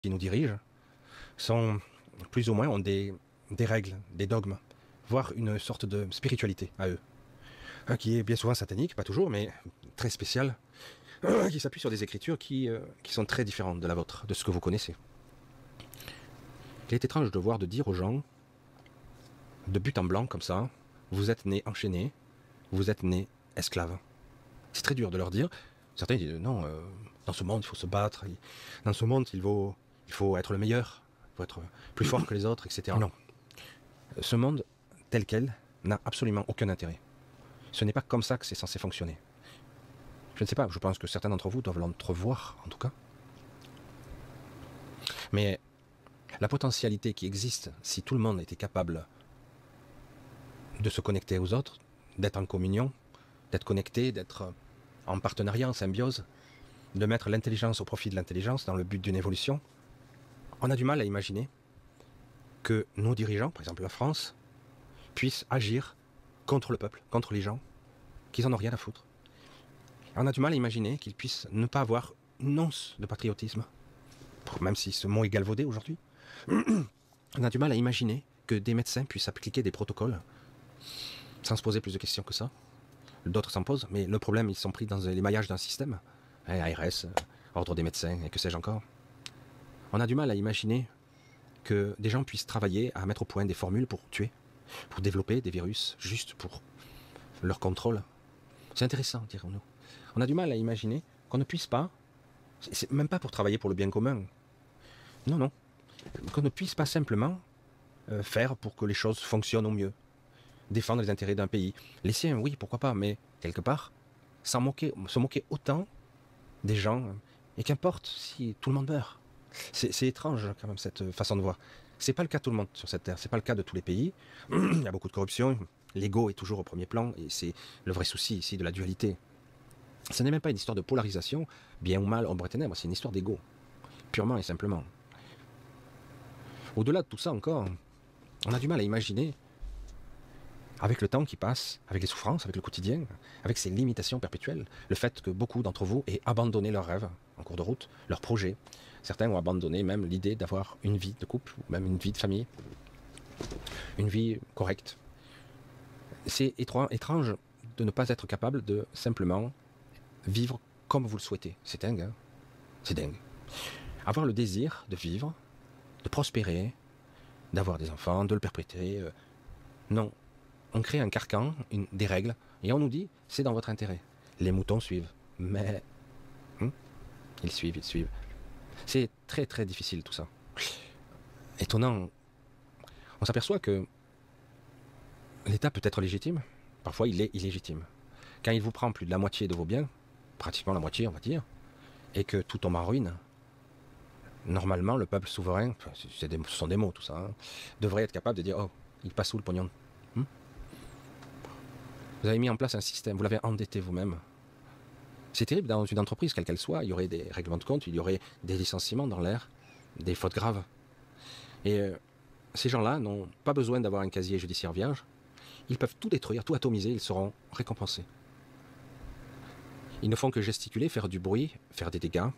qui nous dirigent sont plus ou moins ont des règles, des dogmes, voire une sorte de spiritualité à eux, qui est bien souvent satanique, pas toujours, mais très spéciale, qui s'appuie sur des écritures qui sont très différentes de la vôtre, de ce que vous connaissez. Il est étrange de dire aux gens, de but en blanc comme ça, vous êtes nés enchaînés, vous êtes nés esclaves. C'est très dur de leur dire. Certains disent non, dans ce monde il faut se battre, dans ce monde il faut être le meilleur, il faut être plus fort que les autres, etc. Non. Ce monde tel quel n'a absolument aucun intérêt. Ce n'est pas comme ça que c'est censé fonctionner. Je ne sais pas, je pense que certains d'entre vous doivent l'entrevoir, en tout cas. Mais la potentialité qui existe, si tout le monde était capable de se connecter aux autres, d'être en communion, d'être connecté, d'être en partenariat, en symbiose, de mettre l'intelligence au profit de l'intelligence dans le but d'une évolution, on a du mal à imaginer que nos dirigeants, par exemple la France, puissent agir contre le peuple, contre les gens, qu'ils en ont rien à foutre. On a du mal à imaginer qu'ils puissent ne pas avoir une once de patriotisme, même si ce mot est galvaudé aujourd'hui. On a du mal à imaginer que des médecins puissent appliquer des protocoles sans se poser plus de questions que ça. D'autres s'en posent, mais le problème, ils sont pris dans les maillages d'un système. ARS, Ordre des médecins, et que sais-je encore. On a du mal à imaginer que des gens puissent travailler à mettre au point des formules pour tuer, pour développer des virus, juste pour leur contrôle. C'est intéressant, dirons-nous. On a du mal à imaginer qu'on ne puisse pas, c'est même pas pour travailler pour le bien commun, non, non, qu'on ne puisse pas simplement faire pour que les choses fonctionnent au mieux, défendre les intérêts d'un pays. Les siens, oui, pourquoi pas, mais quelque part, se moquer autant des gens, et qu'importe si tout le monde meurt. C'est étrange quand même cette façon de voir. C'est pas le cas de tout le monde sur cette terre, c'est pas le cas de tous les pays. Il y a beaucoup de corruption, l'ego est toujours au premier plan, et c'est le vrai souci ici de la dualité. Ce n'est même pas une histoire de polarisation, bien ou mal, ombre et ténèbres, c'est une histoire d'ego, purement et simplement. Au-delà de tout ça encore, on a du mal à imaginer, avec le temps qui passe, avec les souffrances, avec le quotidien, avec ces limitations perpétuelles, le fait que beaucoup d'entre vous aient abandonné leurs rêves en cours de route, leurs projets. Certains ont abandonné même l'idée d'avoir une vie de couple, ou même une vie de famille, une vie correcte. C'est étrange de ne pas être capable de simplement vivre comme vous le souhaitez. C'est dingue, hein? C'est dingue. Avoir le désir de vivre, de prospérer, d'avoir des enfants, de le perpétrer. Non. On crée un carcan, des règles, et on nous dit, c'est dans votre intérêt. Les moutons suivent. Mais... ils suivent. C'est très très difficile tout ça. Étonnant. On s'aperçoit que l'État peut être légitime, parfois il est illégitime. Quand il vous prend plus de la moitié de vos biens, pratiquement la moitié on va dire, et que tout tombe en ruine, normalement le peuple souverain, ce sont des mots tout ça, hein, devrait être capable de dire, oh, il passe où le pognon? Vous avez mis en place un système, vous l'avez endetté vous-même. C'est terrible dans une entreprise, quelle qu'elle soit, il y aurait des règlements de compte, il y aurait des licenciements dans l'air, des fautes graves. Et ces gens-là n'ont pas besoin d'avoir un casier judiciaire vierge, ils peuvent tout détruire, tout atomiser, ils seront récompensés. Ils ne font que gesticuler, faire du bruit, faire des dégâts.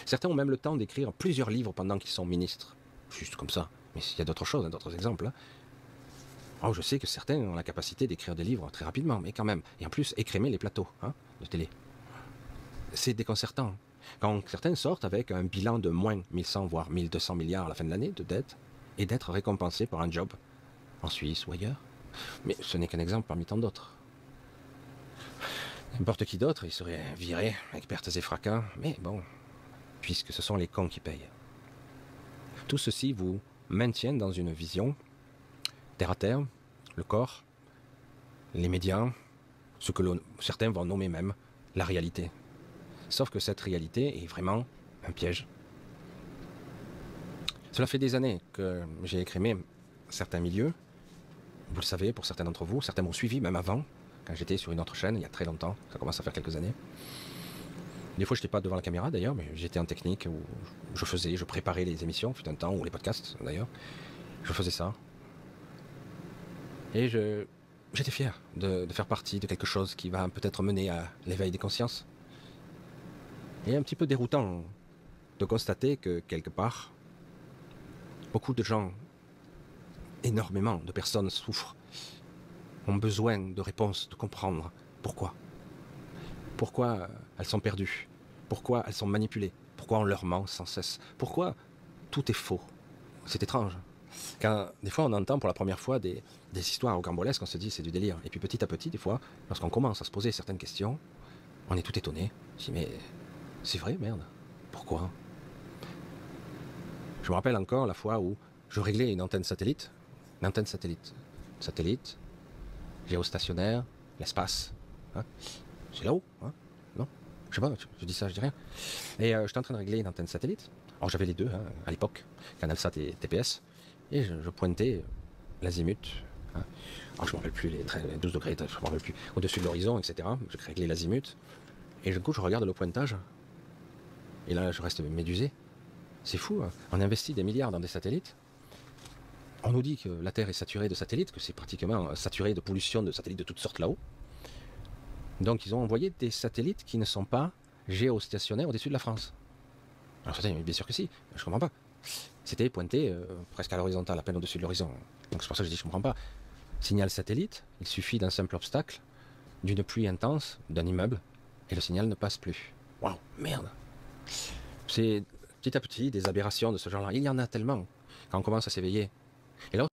Certains ont même le temps d'écrire plusieurs livres pendant qu'ils sont ministres. Juste comme ça. Mais il y a d'autres choses, d'autres exemples. Oh, je sais que certains ont la capacité d'écrire des livres très rapidement, mais quand même. Et en plus, écrémer les plateaux de télé. C'est déconcertant. Quand certains sortent avec un bilan de moins 1100 voire 1200 milliards à la fin de l'année de dette, et d'être récompensés par un job en Suisse ou ailleurs. Mais ce n'est qu'un exemple parmi tant d'autres. N'importe qui d'autre, il serait viré avec pertes et fracas, mais bon, puisque ce sont les cons qui payent. Tout ceci vous maintient dans une vision terre à terre, le corps, les médias, ce que certains vont nommer même la réalité. Sauf que cette réalité est vraiment un piège. Cela fait des années que j'ai écrémé certains milieux. Vous le savez, pour certains d'entre vous, certains m'ont suivi même avant, quand j'étais sur une autre chaîne, il y a très longtemps, ça commence à faire quelques années. Des fois, je n'étais pas devant la caméra d'ailleurs, mais j'étais en technique où je préparais les émissions, fut un temps, ou les podcasts d'ailleurs. Je faisais ça. Et j'étais fier de faire partie de quelque chose qui va peut-être mener à l'éveil des consciences. Et un petit peu déroutant de constater que, quelque part, Beaucoup de gens, énormément de personnes souffrent, ont besoin de réponses, de comprendre pourquoi. Pourquoi elles sont perdues, pourquoi elles sont manipulées, pourquoi on leur ment sans cesse, pourquoi tout est faux. C'est étrange. Quand des fois on entend pour la première fois des histoires rocambolesques, on se dit c'est du délire. Et puis petit à petit, des fois, lorsqu'on commence à se poser certaines questions, on est tout étonné. On se dit mais c'est vrai, merde, pourquoi? Je me rappelle encore la fois où je réglais une antenne satellite, satellite, géostationnaire, l'espace, hein. C'est là-haut, hein? Non? Je sais pas, je dis ça, je dis rien. Et j'étais en train de régler une antenne satellite. Alors j'avais les deux, hein, à l'époque, CanalSat et TPS. Et je pointais l'azimut. Hein. Alors je ne me rappelle plus, les 12 degrés, je ne me rappelle plus, au-dessus de l'horizon, etc. Je réglais l'azimut. Et du coup, je regarde le pointage. Et là, je reste médusé. C'est fou, hein. On investit des milliards dans des satellites. On nous dit que la Terre est saturée de satellites, que c'est pratiquement saturé de pollution de satellites de toutes sortes là-haut. Donc ils ont envoyé des satellites qui ne sont pas géostationnaires au-dessus de la France. Alors certains, bien sûr que si, je comprends pas. C'était pointé presque à l'horizontale, à peine au-dessus de l'horizon. Donc c'est pour ça que je dis je comprends pas. Signal satellite, il suffit d'un simple obstacle, d'une pluie intense, d'un immeuble, et le signal ne passe plus. Waouh, merde. C'est petit à petit des aberrations de ce genre-là. Il y en a tellement quand on commence à s'éveiller. Et là,